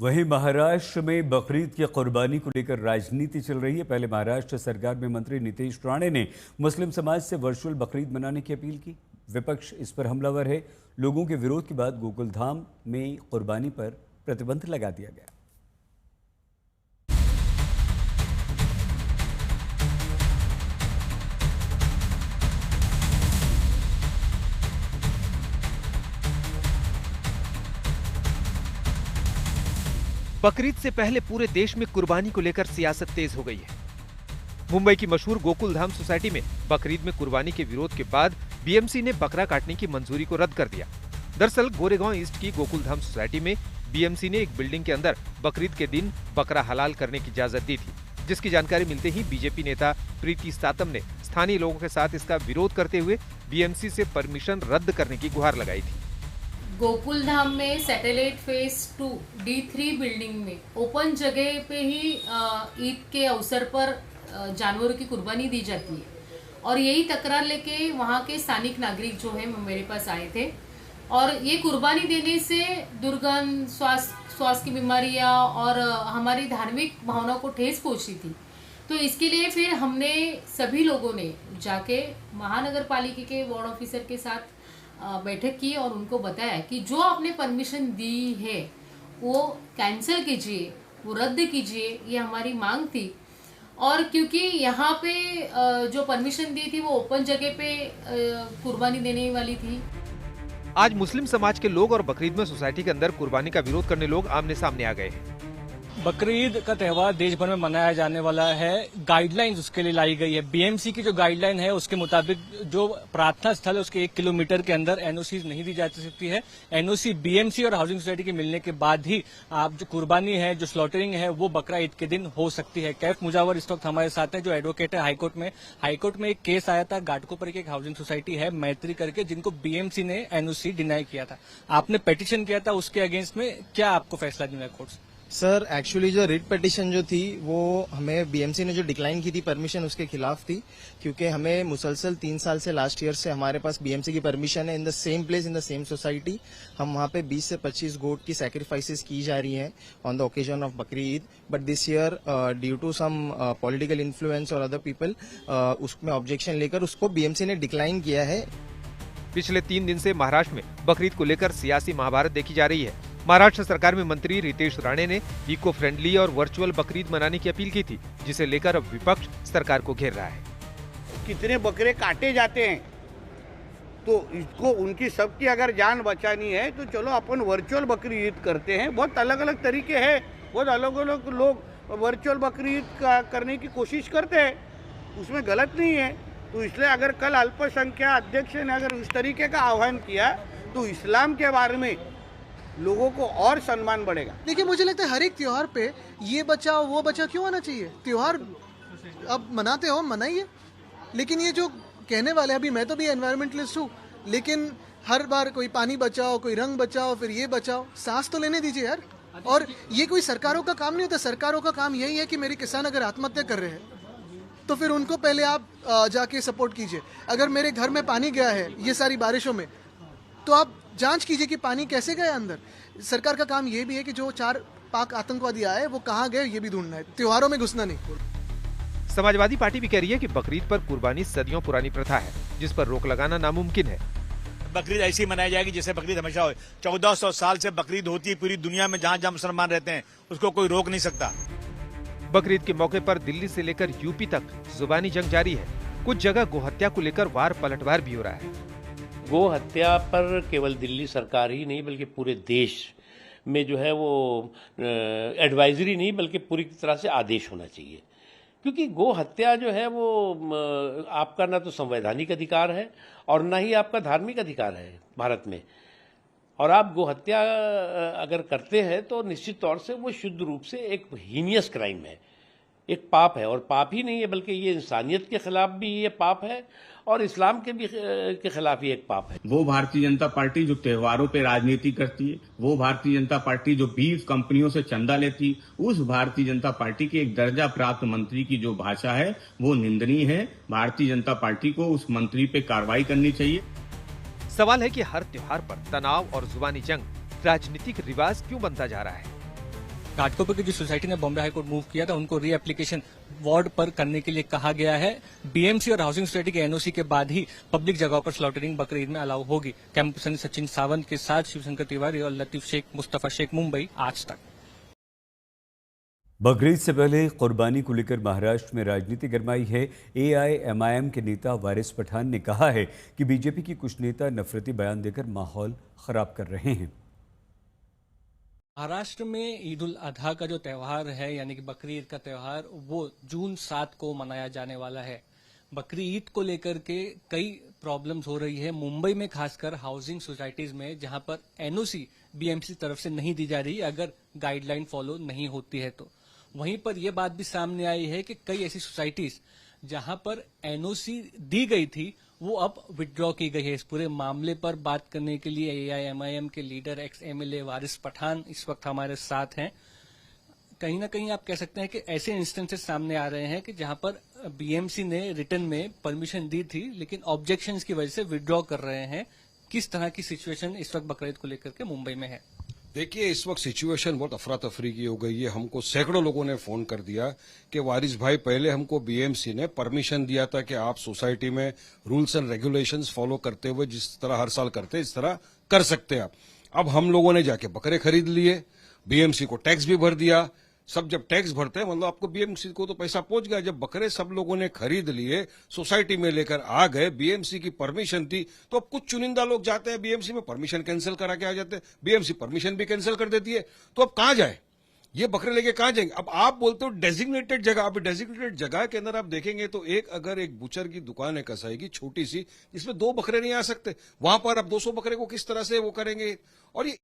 वहीं महाराष्ट्र में बकरीद की कुर्बानी को लेकर राजनीति चल रही है। पहले महाराष्ट्र सरकार में मंत्री नीतीश राणे ने मुस्लिम समाज से वर्चुअल बकरीद मनाने की अपील की। विपक्ष इस पर हमलावर है। लोगों के विरोध के बाद गोकुलधाम में कुर्बानी पर प्रतिबंध लगा दिया गया। बकरीद से पहले पूरे देश में कुर्बानी को लेकर सियासत तेज हो गई है। मुंबई की मशहूर गोकुलधाम सोसाइटी में बकरीद में कुर्बानी के विरोध के बाद बीएमसी ने बकरा काटने की मंजूरी को रद्द कर दिया। दरअसल गोरेगांव ईस्ट की गोकुलधाम सोसाइटी में बीएमसी ने एक बिल्डिंग के अंदर बकरीद के दिन बकरा हलाल करने की इजाजत दी थी, जिसकी जानकारी मिलते ही बीजेपी नेता प्रीति सातम ने स्थानीय लोगों के साथ इसका विरोध करते हुए बीएमसी से परमिशन रद्द करने की गुहार लगाई थी। गोकुलधाम में सैटेलाइट फेज 2 D3 बिल्डिंग में ओपन जगह पे ही ईद के अवसर पर जानवरों की कुर्बानी दी जाती है और यही तकरार लेके वहाँ के स्थानिक नागरिक जो है मेरे पास आए थे और ये कुर्बानी देने से दुर्गंध, श्वास की बीमारियाँ और हमारी धार्मिक भावना को ठेस पहुँची थी। तो इसके लिए फिर हमने सभी लोगों ने जाके महानगर पालिका के वार्ड ऑफिसर के साथ बैठक की और उनको बताया कि जो आपने परमिशन दी है वो कैंसिल कीजिए, वो रद्द कीजिए, ये हमारी मांग थी। और क्योंकि यहाँ पे जो परमिशन दी थी वो ओपन जगह पे कुर्बानी देने वाली थी। आज मुस्लिम समाज के लोग और बकरीद में सोसाइटी के अंदर कुर्बानी का विरोध करने लोग आमने सामने आ गए हैं। बकरीद का त्यौहार देश भर में मनाया जाने वाला है। गाइडलाइंस उसके लिए लाई गई है। बीएमसी की जो गाइडलाइन है उसके मुताबिक जो प्रार्थना स्थल है उसके 1 किलोमीटर के अंदर एनओसी नहीं दी जा सकती है। एनओसी बीएमसी और हाउसिंग सोसाइटी के मिलने के बाद ही आप जो कुर्बानी है, जो स्लॉटरिंग है, वो बकरा ईद के दिन हो सकती है। कैफ मुजावर इस वक्त हमारे साथ है, जो एडवोकेट है हाईकोर्ट में एक केस आया था। घाटकोपर की एक हाउसिंग सोसाइटी है मैत्री करके, जिनको बीएमसी ने एनओसी डिनाई किया था। आपने पिटीशन किया था, उसके अगेंस्ट में क्या आपको फैसला मिला कोर्ट से? सर एक्चुअली जो रिट पिटीशन जो थी वो हमें बीएमसी ने जो डिक्लाइन की थी परमिशन, उसके खिलाफ थी, क्योंकि हमें मुसलसल 3 साल से लास्ट ईयर से हमारे पास बीएमसी की परमिशन है in the same place in the same society. हम वहाँ पे 20 से 25 गोट की सैक्रिफाइसेस की जा रही हैं on the occasion of Bakrid, but this year due to some political influence और अदर पीपल उसमें ऑब्जेक्शन लेकर उसको बीएमसी ने डिक्लाइन किया है। पिछले 3 दिन से महाराष्ट्र में बकरीद को लेकर सियासी महाभारत देखी जा रही है। महाराष्ट्र सरकार में मंत्री नीतीश राणे ने इको फ्रेंडली और वर्चुअल बकरीद मनाने की अपील की थी, जिसे लेकर अब विपक्ष सरकार को घेर रहा है। कितने बकरे काटे जाते हैं, तो इसको उनकी सबकी अगर जान बचानी है तो चलो अपन वर्चुअल बकरी ईद करते हैं। बहुत अलग अलग तरीके हैं, बहुत अलग अलग लोग वर्चुअल बकरी ईद करने की कोशिश करते हैं, उसमें गलत नहीं है। तो इसलिए अगर कल अल्पसंख्यक अध्यक्ष ने अगर उस तरीके का आह्वान किया तो इस्लाम के बारे में लोगों को और सम्मान बढ़ेगा। देखिए, मुझे लगता है हर एक त्योहार पे ये बचाओ वो बचाओ क्यों आना चाहिए। त्योहार अब मनाते हो, मनाइए, लेकिन ये जो कहने वाले, अभी मैं तो भी एनवायरमेंटलिस्ट हूँ, लेकिन हर बार कोई पानी बचाओ, कोई रंग बचाओ, फिर ये बचाओ, सांस तो लेने दीजिए यार। और ये कोई सरकारों का काम नहीं होता। सरकारों का काम यही है कि मेरे किसान अगर आत्महत्या कर रहे हैं तो फिर उनको पहले आप जाके सपोर्ट कीजिए। अगर मेरे घर में पानी गया है ये सारी बारिशों में, तो आप जांच कीजिए कि पानी कैसे गया अंदर। सरकार का काम ये भी है कि जो 4 पाक आतंकवादी आए वो कहाँ गए ये भी ढूंढना है, त्योहारों में घुसना नहीं। समाजवादी पार्टी भी कह रही है कि बकरीद पर कुर्बानी सदियों पुरानी प्रथा है, जिस पर रोक लगाना नामुमकिन है। बकरीद ऐसी मनाई जाएगी जैसे बकरीद हमेशा हो। 1400 साल से बकरीद होती है पूरी दुनिया में, जहाँ जहाँ मुसलमान रहते हैं, उसको कोई रोक नहीं सकता। बकरीद के मौके पर दिल्ली से लेकर यूपी तक जुबानी जंग जारी है। कुछ जगह गोहत्या को लेकर वार पलटवार भी हो रहा है। गो हत्या पर केवल दिल्ली सरकार ही नहीं बल्कि पूरे देश में जो है वो एडवाइजरी नहीं बल्कि पूरी तरह से आदेश होना चाहिए, क्योंकि गो हत्या जो है वो आपका ना तो संवैधानिक अधिकार है और ना ही आपका धार्मिक अधिकार है भारत में। और आप गो हत्या अगर करते हैं तो निश्चित तौर से वो शुद्ध रूप से एक हीनियस क्राइम है, एक पाप है। और पाप ही नहीं है बल्कि ये इंसानियत के खिलाफ भी ये पाप है और इस्लाम के भी के खिलाफ ही एक पाप है। वो भारतीय जनता पार्टी जो त्योहारों पे राजनीति करती है, वो भारतीय जनता पार्टी जो बीफ कंपनियों से चंदा लेती, उस भारतीय जनता पार्टी के एक दर्जा प्राप्त मंत्री की जो भाषा है वो निंदनीय है। भारतीय जनता पार्टी को उस मंत्री पे कार्रवाई करनी चाहिए। सवाल है कि हर त्योहार पर तनाव और जुबानी जंग राजनीतिक रिवाज क्यों बनता जा रहा है। घाटकोपर की जो सोसाइटी ने बॉम्बे हाईकोर्ट मूव किया था उनको री एप्लीकेशन वार्ड पर करने के लिए कहा गया है। बीएमसी और हाउसिंग सोसाइटी के एनओसी के बाद ही पब्लिक जगहों पर स्लॉटरिंग बकरीद में अलाउ होगी। कैंपस से सचिन सावंत के साथ शिवशंकर तिवारी और लतीफ शेख, मुस्तफा शेख, मुंबई, आज तक। बकरीद से पहले कुर्बानी को लेकर महाराष्ट्र में राजनीति गरमाई है। एआईएमआईएम के नेता वारिस पठान ने कहा है कि बीजेपी की कुछ नेता नफरती बयान देकर माहौल खराब कर रहे हैं। महाराष्ट्र में ईद उल अजहा का जो त्यौहार है यानी कि बकरीद का त्यौहार वो जून 7 को मनाया जाने वाला है। बकरी ईद को लेकर के कई प्रॉब्लम्स हो रही है मुंबई में, खासकर हाउसिंग सोसाइटीज में, जहां पर एनओसी बीएमसी तरफ से नहीं दी जा रही अगर गाइडलाइन फॉलो नहीं होती है तो। वहीं पर यह बात भी सामने आई है कि कई ऐसी सोसाइटीज जहां पर एनओसी दी गई थी वो अब विथड्रॉ की गई है। इस पूरे मामले पर बात करने के लिए एआईएमआईएम के लीडर एक्स एमएलए वारिस पठान इस वक्त हमारे साथ हैं। कहीं ना कहीं आप कह सकते हैं कि ऐसे इंस्टेंसेस सामने आ रहे हैं कि जहां पर बीएमसी ने रिटर्न में परमिशन दी थी लेकिन ऑब्जेक्शंस की वजह से विथड्रॉ कर रहे हैं। किस तरह की सिचुएशन इस वक्त बकरीद को लेकर के मुंबई में है? देखिए, इस वक्त सिचुएशन बहुत अफरा तफरी की हो गई है। हमको सैकड़ों लोगों ने फोन कर दिया कि वारिस भाई, पहले हमको बीएमसी ने परमिशन दिया था कि आप सोसाइटी में रूल्स एंड रेगुलेशंस फॉलो करते हुए जिस तरह हर साल करते इस तरह कर सकते हैं आप। अब हम लोगों ने जाके बकरे खरीद लिए, बीएमसी को टैक्स भी भर दिया। सब जब टैक्स भरते हैं मतलब आपको बीएमसी को तो पैसा पहुंच गया। जब बकरे सब लोगों ने खरीद लिए, सोसाइटी में लेकर आ गए, बीएमसी की परमिशन थी, तो अब कुछ चुनिंदा लोग जाते हैं बीएमसी में, परमिशन कैंसिल करा के आ जाते हैं, बीएमसी परमिशन भी कैंसिल कर देती है। तो अब कहां जाए ये बकरे लेके, कहां जाएंगे? अब आप बोलते हो डेजिग्नेटेड जगह। अब डेजिग्नेटेड जगह के अंदर आप देखेंगे तो अगर एक बुचर की दुकान है कसाई की छोटी सी, जिसमें 2 बकरे नहीं आ सकते, वहां पर आप 200 बकरे को किस तरह से वो करेंगे? और ये